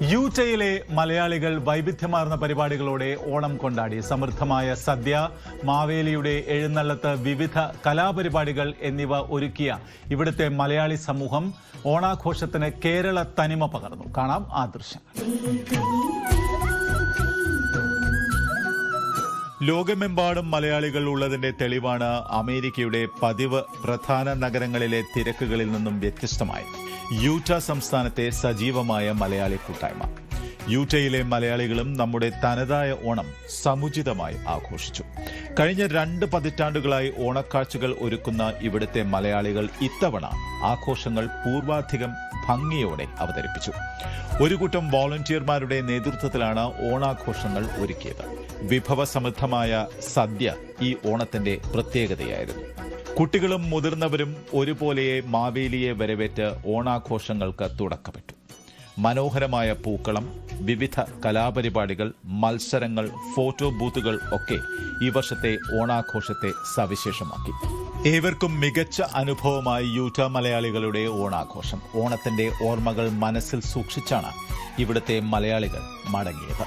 യൂറ്റയിലെ മലയാളികൾ വൈവിധ്യമാർന്ന പരിപാടികളോടെ ഓണം കൊണ്ടാടി. സമൃദ്ധമായ സദ്യ, മാവേലിയുടെ എഴുന്നള്ളത്ത്, വിവിധ കലാപരിപാടികൾ എന്നിവ ഒരുക്കിയ ഇവിടുത്തെ മലയാളി സമൂഹം ഓണാഘോഷത്തിന് കേരള തനിമ പകർന്നു. കാണാം ആ ദൃശ്യങ്ങൾ. ലോകമെമ്പാടും മലയാളികൾ ഉള്ളതിന്റെ തെളിവാണ് അമേരിക്കയുടെ പതിവ് പ്രധാന നഗരങ്ങളിലെ തിരക്കുകളിൽ നിന്നും വ്യത്യസ്തമായി യൂറ്റ സംസ്ഥാനത്തെ സജീവമായ മലയാളി കൂട്ടായ്മ. യൂറ്റയിലെ മലയാളികളും നമ്മുടെ തനതായ ഓണം സമുചിതമായി ആഘോഷിച്ചു. കഴിഞ്ഞ 2 പതിറ്റാണ്ടുകളായി ഓണക്കാഴ്ചകൾ ഒരുക്കുന്ന ഇവിടുത്തെ മലയാളികൾ ഇത്തവണ ആഘോഷങ്ങൾ പൂർവാധികം ഭംഗിയോടെ അവതരിപ്പിച്ചു. ഒരു കൂട്ടം വോളണ്ടിയർമാരുടെ നേതൃത്വത്തിലാണ് ഓണാഘോഷങ്ങൾ ഒരുക്കിയത്. വിഭവസമൃദ്ധമായ സദ്യ ഈ ഓണത്തിന്റെ പ്രത്യേകതയായിരുന്നു. കുട്ടികളും മുതിർന്നവരും ഒരുപോലെ മാവേലിയെ വരവേറ്റ് ഓണാഘോഷങ്ങൾക്ക് തുടക്കമിട്ടു. മനോഹരമായ പൂക്കളം, വിവിധ കലാപരിപാടികൾ, മത്സരങ്ങൾ, ഫോട്ടോ ബൂത്തുകൾ ഒക്കെ ഈ വർഷത്തെ ഓണാഘോഷത്തെ സവിശേഷമാക്കി. ഏവർക്കും മികച്ച അനുഭവമായി യൂറ്റ മലയാളികളുടെ ഓണാഘോഷം. ഓണത്തിന്റെ ഓർമ്മകൾ മനസ്സിൽ സൂക്ഷിച്ചാണ് ഇവിടുത്തെ മലയാളികൾ മടങ്ങിയത്.